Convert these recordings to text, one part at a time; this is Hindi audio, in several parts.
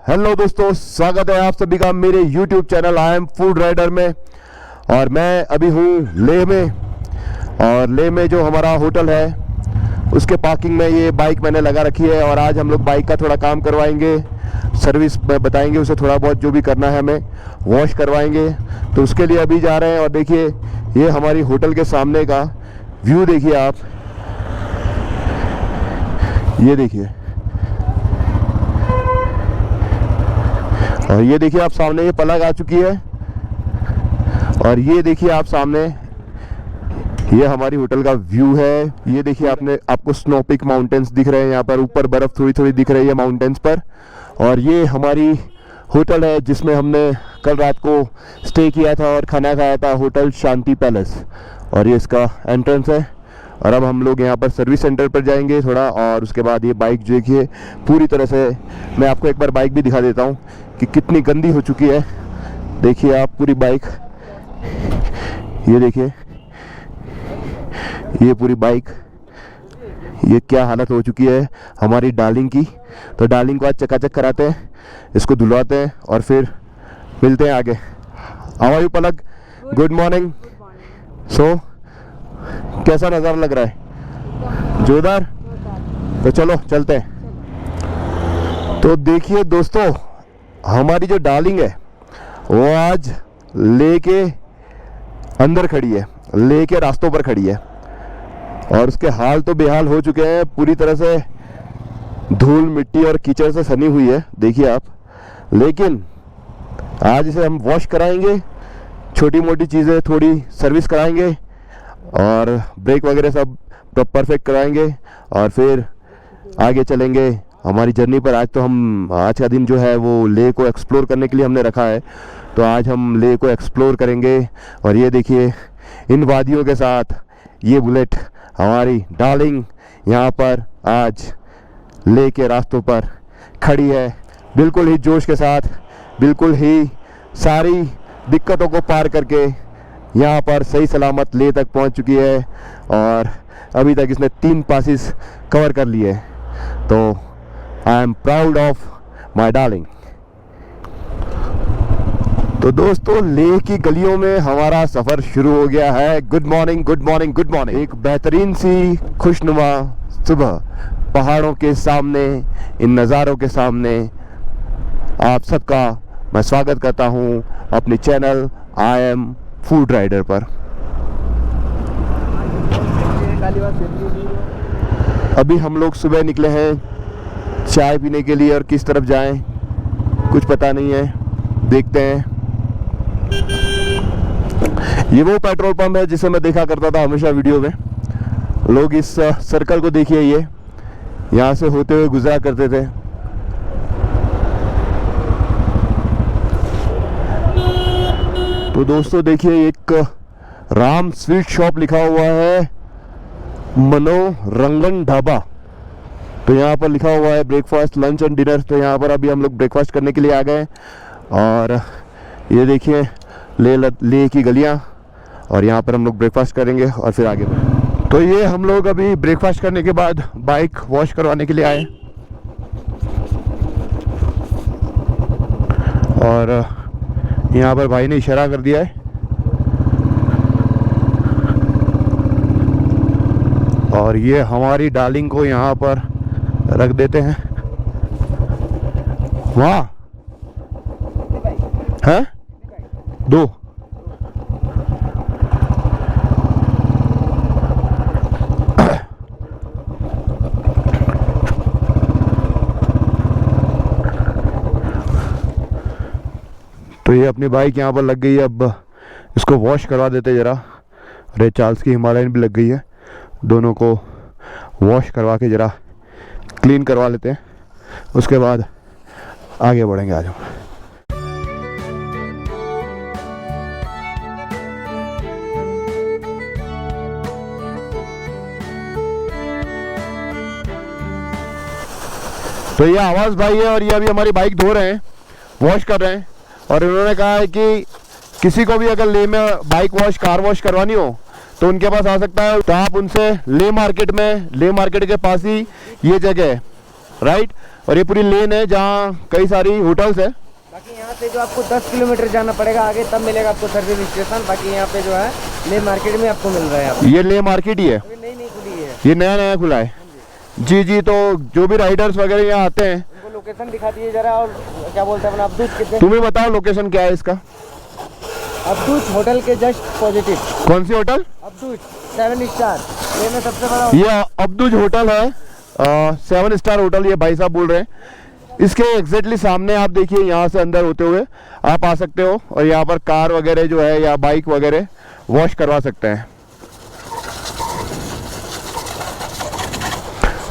हेलो दोस्तों, स्वागत है आप सभी का मेरे YouTube channel I am food rider में। और मैं अभी हूँ लेह में, और लेह में जो हमारा होटल है उसके पार्किंग में ये बाइक मैंने लगा रखी है। और आज हम लोग बाइक का थोड़ा काम करवाएंगे, सर्विस बताएंगे उसे, थोड़ा बहुत जो भी करना है हमें वॉश करवाएंगे। तो उसके लिए अभी जा रहे हैं। और देखिए ये हमारी होटल के सामने का व्यू देखिए आप, ये देखिए। और ये देखिए आप सामने ये पलक आ चुकी है। और ये देखिए आप सामने ये हमारी होटल का व्यू है। ये देखिए आपको स्नो पीक माउंटेन्स दिख रहे हैं, यहाँ पर ऊपर बर्फ थोड़ी थोड़ी दिख रही है माउंटेन्स पर। और ये हमारी होटल है जिसमें हमने कल रात को स्टे किया था और खाना खाया था, होटल शांति पैलेस। और ये इसका एंट्रेंस है। और अब हम लोग यहाँ पर सर्विस सेंटर पर जाएंगे थोड़ा, और उसके बाद ये बाइक जो देखिए पूरी तरह से, मैं आपको एक बार बाइक भी दिखा देता हूँ कि कितनी गंदी हो चुकी है। देखिए आप पूरी बाइक, ये देखिए ये पूरी बाइक, ये क्या हालत हो चुकी है हमारी डार्लिंग की। तो डार्लिंग को आज चकाचक कराते हैं, इसको धुलवाते हैं और फिर मिलते हैं आगे। How are you Palak? Good morning. So कैसा नज़ारा लग रहा है? जोरदार। तो चलो चलते हैं। तो देखिए दोस्तों, हमारी जो डार्लिंग है वो आज लेके अंदर खड़ी है, लेके रास्तों पर खड़ी है। और उसके हाल तो बेहाल हो चुके हैं, पूरी तरह से धूल मिट्टी और कीचड़ से सनी हुई है, देखिए आप। लेकिन आज इसे हम वॉश कराएंगे, छोटी मोटी चीज़ें थोड़ी सर्विस कराएंगे और ब्रेक वगैरह सब परफेक्ट कराएंगे और फिर आगे चलेंगे हमारी जर्नी पर। आज का दिन जो है वो लेह को एक्सप्लोर करने के लिए हमने रखा है। तो आज हम लेह को एक्सप्लोर करेंगे। और ये देखिए इन वादियों के साथ ये बुलेट हमारी डार्लिंग यहाँ पर आज लेह के रास्तों पर खड़ी है, बिल्कुल ही जोश के साथ, बिल्कुल ही सारी दिक्कतों को पार करके यहाँ पर सही सलामत लेह तक पहुँच चुकी है। और अभी तक इसने 3 पासिस कवर कर लिए। तो I am proud of my darling. तो दोस्तों, लेह की गलियों में हमारा सफ़र शुरू हो गया है। Good morning, good morning, good morning. एक बेहतरीन सी खुशनुमा सुबह, पहाड़ों के सामने, इन नज़ारों के सामने आप सबका मैं स्वागत करता हूँ अपने channel I am food rider पर। अभी हम लोग सुबह निकले हैं चाय पीने के लिए, और किस तरफ जाएं कुछ पता नहीं है, देखते हैं। ये वो पेट्रोल पंप है जिसे मैं देखा करता था हमेशा वीडियो में। लोग इस सर्कल को देखिए, ये यहाँ से होते हुए गुजरा करते थे। तो दोस्तों देखिए एक राम स्वीट शॉप लिखा हुआ है, मनोरंजन ढाबा। तो यहाँ पर लिखा हुआ है ब्रेकफास्ट, लंच एंड डिनर। तो यहाँ पर अभी हम लोग ब्रेकफास्ट करने के लिए आ गए। और ये देखिए लेह की गलियाँ, और यहाँ पर हम लोग ब्रेकफास्ट करेंगे और फिर आगे बढ़ेंगे। तो ये हम लोग अभी ब्रेकफास्ट करने के बाद बाइक वॉश करवाने के लिए आए। और यहाँ पर भाई ने इशारा कर दिया है, और ये हमारी डार्लिंग को यहाँ पर रख देते हैं। वहाँ है 2। तो ये अपनी बाइक यहाँ पर लग गई है, अब इसको वॉश करवा देते ज़रा। रेड चार्ल्स की हिमालयन भी लग गई है, दोनों को वॉश करवा के ज़रा क्लीन करवा लेते हैं, उसके बाद आगे बढ़ेंगे। आ जाओ। तो ये आवाज़ भाई है, और ये अभी हमारी बाइक धो रहे हैं, वॉश कर रहे हैं। और उन्होंने कहा है कि किसी को भी अगर लेह में बाइक वॉश, कार वॉश करवानी हो तो उनके पास आ सकता है। तो आप उनसे लेह मार्केट के पास ही ये जगह है, राइट। और ये पूरी लेन है जहाँ कई सारी होटल्स है। बाकी यहाँ से जो आपको 10 किलोमीटर जाना पड़ेगा आगे, तब मिलेगा आपको सर्विस स्टेशन। बाकी यहाँ पे जो है ले मार्केट में आपको मिल रहा है। आप ये ले मार्केट ही है, नई खुली है, ये नया नया खुला है। जी जी, तो जो भी राइडर्स वगैरह यहाँ आते हैं उनको लोकेशन दिखा दीजिए जरा। और क्या बोलते हैं अपना अब्दूज कितने, तुम्हें बताओ लोकेशन क्या है इसका। अब्दूज होटल के जस्ट पॉजिटिव। कौन सी होटल? अब्दूज 7 स्टार ये में सबसे बड़ा। ये अब्दूज होटल है, 7 स्टार होटल, ये भाई साहब बोल रहे हैं। इसके एग्जैक्टली सामने आप देखिए, यहाँ से अंदर होते हुए आप आ सकते हो और यहाँ पर कार वगैरह जो है या बाइक वगैरह वॉश करवा सकते हैं।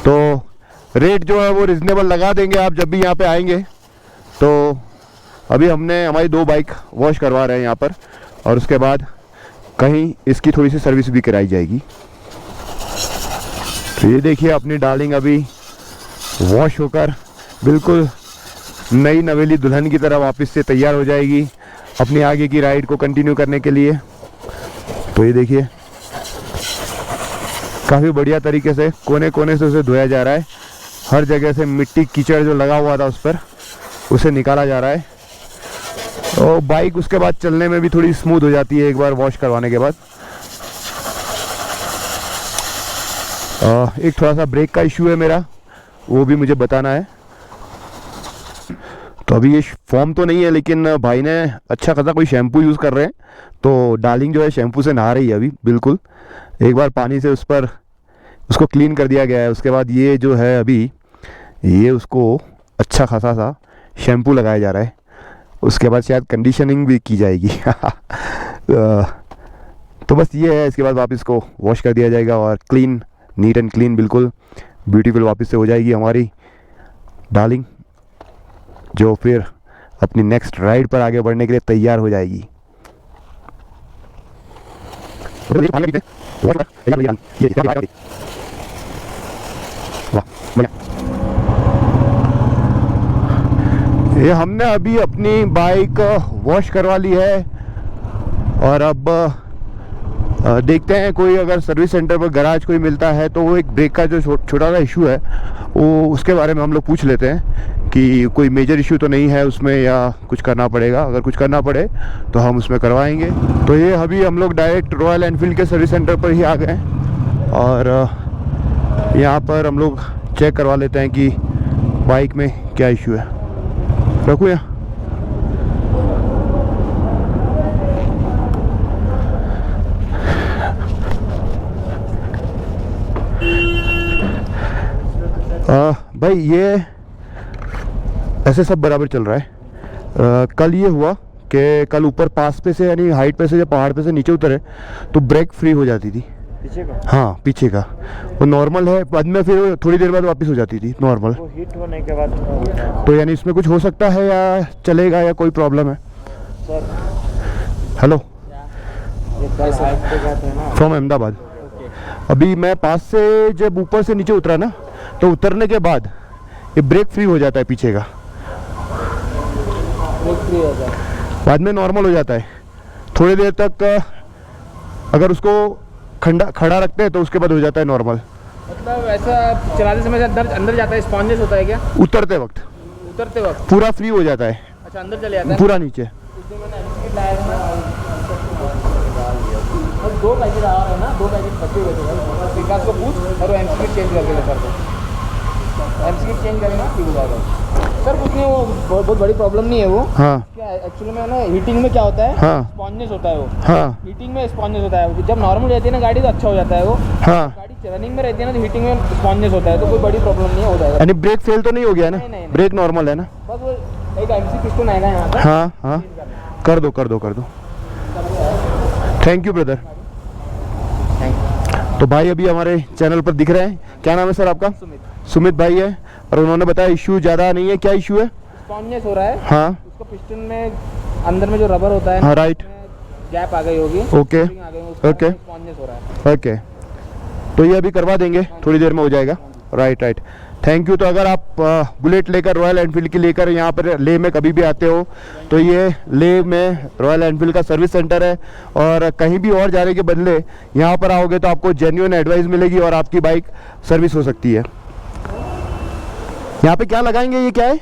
तो रेट जो है वो रिजनेबल लगा देंगे आप जब भी यहाँ पे आएंगे। तो अभी हमने हमारी 2 बाइक वॉश करवा रहे हैं यहाँ पर, और उसके बाद कहीं इसकी थोड़ी सी सर्विस भी कराई जाएगी। तो ये देखिए अपनी डार्लिंग अभी वॉश होकर बिल्कुल नई नवेली दुल्हन की तरह वापस से तैयार हो जाएगी अपनी आगे की राइड को कंटिन्यू करने के लिए। तो ये देखिए काफ़ी बढ़िया तरीके से कोने कोने से उसे धोया जा रहा है। हर जगह से मिट्टी कीचड़ जो लगा हुआ था उस पर उसे निकाला जा रहा है। और बाइक उसके बाद चलने में भी थोड़ी स्मूथ हो जाती है एक बार वॉश करवाने के बाद। एक थोड़ा सा ब्रेक का इशू है मेरा, वो भी मुझे बताना है। तो अभी ये फॉर्म तो नहीं है, लेकिन भाई ने अच्छा खासा कोई शैम्पू यूज़ कर रहे हैं। तो डार्लिंग जो है शैम्पू से नहा रही है अभी। बिल्कुल एक बार पानी से उस पर उसको क्लीन कर दिया गया है। उसके बाद ये जो है अभी ये उसको अच्छा खासा सा शैम्पू लगाया जा रहा है। उसके बाद शायद कंडीशनिंग भी की जाएगी। तो बस ये है, इसके बाद वापस इसको वॉश कर दिया जाएगा और क्लीन, नीट एंड क्लीन, बिल्कुल ब्यूटीफुल वापस से हो जाएगी हमारी डार्लिंग, जो फिर अपनी नेक्स्ट राइड पर आगे बढ़ने के लिए तैयार हो जाएगी। ये हमने अभी अपनी बाइक वॉश करवा ली है और अब देखते हैं कोई अगर सर्विस सेंटर पर गैराज कोई मिलता है तो वो एक ब्रेक का जो छोटा सा इशू है वो उसके बारे में हम लोग पूछ लेते हैं कि कोई मेजर इशू तो नहीं है उसमें या कुछ करना पड़ेगा। अगर कुछ करना पड़े तो हम उसमें करवाएंगे। तो ये अभी हम लोग डायरेक्ट रॉयल एनफील्ड के सर्विस सेंटर पर ही आ गए और यहाँ पर हम लोग चेक करवा लेते हैं कि बाइक में क्या इशू है। रखूँ यहाँ? भाई ये ऐसे सब बराबर चल रहा है। कल ये हुआ कि कल ऊपर पास पे से यानी हाइट पे से जब पहाड़ पे से नीचे उतरे तो ब्रेक फ्री हो जाती थी पीछे का। हाँ पीछे का वो नॉर्मल है, बाद में फिर थोड़ी देर बाद वापस हो जाती थी नॉर्मल। वो हीट होने के बाद तो यानी इसमें कुछ हो सकता है या चलेगा या कोई प्रॉब्लम है? सर हेलो, ना फ्रॉम अहमदाबाद। अभी मैं पास से जब ऊपर से नीचे उतरा ना तो उतरने के बाद ये ब्रेक फ्री हो जाता है पीछे का, ब्रेक फ्री हो जाता है, बाद में नॉर्मल हो जाता है। थोड़ी देर तक अगर उसको खड़ा रखते हैं तो उसके बाद हो जाता है नॉर्मल। मतलब ऐसा चलाते समय अंदर जाता है, स्पॉन्जेस होता है क्या? उतरते वक्त पूरा फ्री हो जाता है। अच्छा अंदर चले जाता है पूरा नीचे। और 2 पैकेट आ रहे हैं ना, 2 पैकेट बचे हुए थे। विकास को पूछ और वो एमसीक्यू चेंज करके ले सर को, एमसीक्यू चेंज करेंगे ठीक हो जाएगा। सर कुछ नहीं, वो बहुत बड़ी प्रॉब्लम नहीं है वो। हाँ क्या एक्चुअली में ना हीटिंग में क्या होता है, हाँ स्पॉन्जेस होता है वो। हाँ हीटिंग में स्पॉन्जेस होता है। जब नॉर्मल रहती है ना गाड़ी तो अच्छा हो जाता है वो। हाँ गाड़ी रनिंग में रहती है ना तो हीटिंग में स्पॉन्जेस होता है, तो कोई बड़ी प्रॉब्लम नहीं हो जाएगा। यानी ब्रेक फेल तो नहीं हो गया ना? नहीं। ब्रेक नॉर्मल है ना? बस वो एक एमसी पिस्टन आएगा यहाँ पर। हाँ हाँ कर दो। Thank you brother. तो भाई अभी हमारे चैनल पर दिख रहे हैं। क्या नाम है सर आपका? सुमित भाई है और उन्होंने बताया इशू ज़्यादा नहीं है। क्या इशू है? स्पॉन्जेस हो रहा है। हाँ उसको पिस्टन में अंदर में जो रबर होता है, हाँ राइट, गैप आ गई होगी। ओके ओके स्पॉन्जेस हो रहा है। ओके, तो ये अभी करवा देंगे, थोड़ी देर में हो जाएगा। Right thank you. तो अगर आप बुलेट लेकर रॉयल एनफील्ड की लेकर यहाँ पर लेह में कभी भी आते हो तो ये लेह में रॉयल एनफील्ड का सर्विस सेंटर है और कहीं भी और जाने के बदले यहाँ पर आओगे तो आपको जेन्युइन एडवाइस मिलेगी और आपकी बाइक सर्विस हो सकती है। यहाँ पे क्या लगाएंगे, ये क्या है?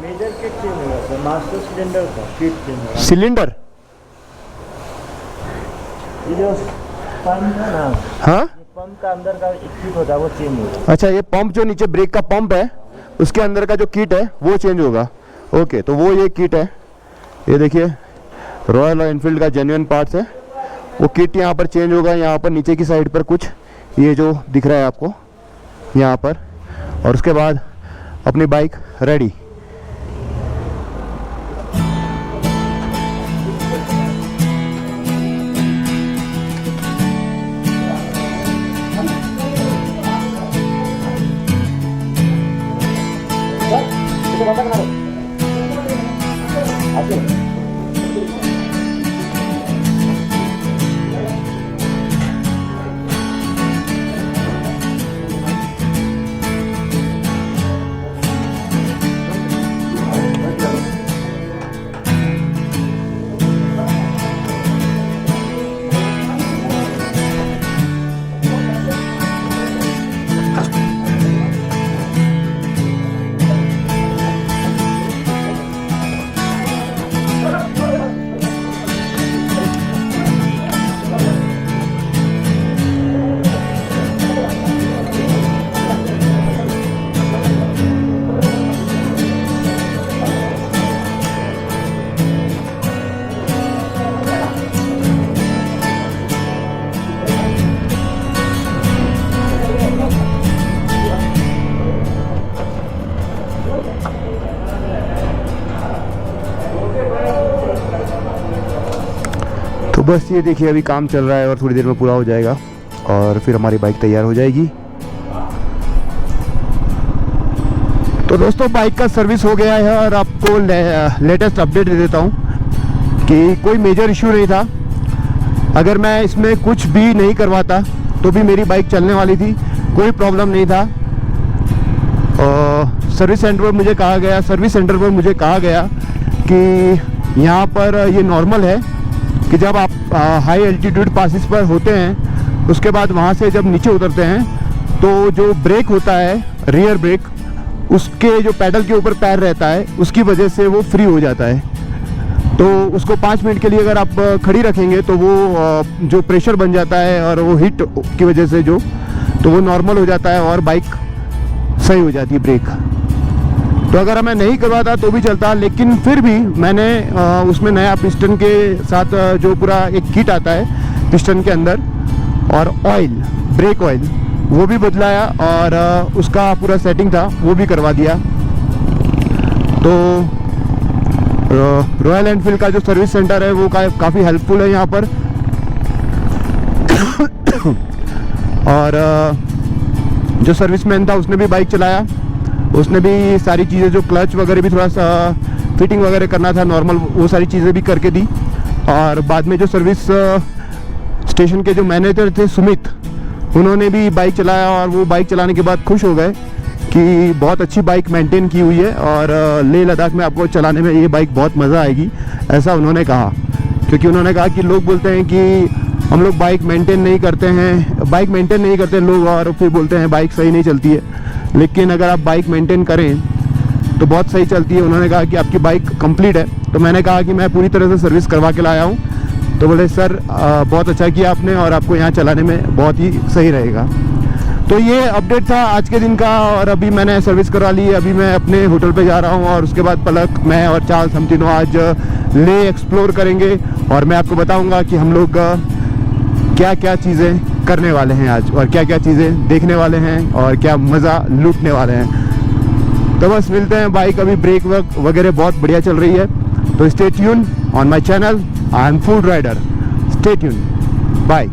मेजर किट चेंज होगा सर, मास्टर सिलेंडर का किट चेंज होगा। सिलेंडर? ये जो पंप है ना, हाँ, ये पंप का अंदर का एक किट होता है वो चेंज होगा। अच्छा, ये पंप जो नीचे ब्रेक का पंप है उसके अंदर का जो किट है वो चेंज होगा। ओके, तो वो ये किट है, ये देखिए रॉयल एनफील्ड का जेन्युइन पार्ट्स है। वो किट यहाँ पर चेंज होगा। यहाँ पर नीचे की साइड पर कुछ ये जो दिख रहा है आपको यहाँ पर, और उसके बाद अपनी बाइक रेडी। तो बस ये देखिए अभी काम चल रहा है और थोड़ी देर में पूरा हो जाएगा और फिर हमारी बाइक तैयार हो जाएगी। तो दोस्तों बाइक का सर्विस हो गया है और आपको लेटेस्ट अपडेट दे देता हूँ कि कोई मेजर इशू नहीं था। अगर मैं इसमें कुछ भी नहीं करवाता तो भी मेरी बाइक चलने वाली थी, कोई प्रॉब्लम नहीं था। सर्विस सेंटर पर मुझे कहा गया कि यहाँ पर ये नॉर्मल है कि जब आप हाई एल्टीट्यूड पासिस पर होते हैं उसके बाद वहाँ से जब नीचे उतरते हैं तो जो ब्रेक होता है रियर ब्रेक, उसके जो पैडल के ऊपर पैर रहता है उसकी वजह से वो फ्री हो जाता है। तो उसको 5 मिनट के लिए अगर आप खड़ी रखेंगे तो वो जो प्रेशर बन जाता है और वो हीट की वजह से तो वो नॉर्मल हो जाता है और बाइक सही हो जाती है ब्रेक। तो अगर मैं नहीं करवाता तो भी चलता, लेकिन फिर भी मैंने उसमें नया पिस्टन के साथ जो पूरा एक किट आता है पिस्टन के अंदर और ऑयल, ब्रेक ऑयल वो भी बदलाया और उसका पूरा सेटिंग था वो भी करवा दिया। तो रॉयल एनफील्ड का जो सर्विस सेंटर है वो काफ़ी हेल्पफुल है यहाँ पर। और जो सर्विसमैन था उसने भी बाइक चलाया, उसने भी सारी चीज़ें जो क्लच वगैरह भी थोड़ा सा फिटिंग वगैरह करना था नॉर्मल, वो सारी चीज़ें भी करके दी। और बाद में जो सर्विस स्टेशन के जो मैनेजर थे सुमित, उन्होंने भी बाइक चलाया और वो बाइक चलाने के बाद खुश हो गए कि बहुत अच्छी बाइक मेंटेन की हुई है और लेह लद्दाख में आपको चलाने में ये बाइक बहुत मज़ा आएगी, ऐसा उन्होंने कहा। क्योंकि उन्होंने कहा कि लोग बोलते हैं कि हम लोग बाइक मेंटेन नहीं करते लोग और फिर बोलते हैं बाइक सही नहीं चलती है, लेकिन अगर आप बाइक मेंटेन करें तो बहुत सही चलती है। उन्होंने कहा कि आपकी बाइक कंप्लीट है, तो मैंने कहा कि मैं पूरी तरह से सर्विस करवा के लाया हूँ। तो बोले सर बहुत अच्छा किया आपने और आपको यहाँ चलाने में बहुत ही सही रहेगा। तो ये अपडेट था आज के दिन का और अभी मैंने सर्विस करवा ली है। अभी मैं अपने होटल पे जा रहा हूँ और उसके बाद पलक, मैं और चार्ल्स हम तीनों आज ले एक्सप्लोर करेंगे और मैं आपको बताऊँगा कि हम लोग क्या क्या चीज़ें करने वाले हैं आज और क्या क्या चीज़ें देखने वाले हैं और क्या मज़ा लूटने वाले हैं। तो बस मिलते हैं। बाइक अभी ब्रेक वगैरह बहुत बढ़िया चल रही है। तो stay tune on my channel, I am food Rider. Stay tune, bye.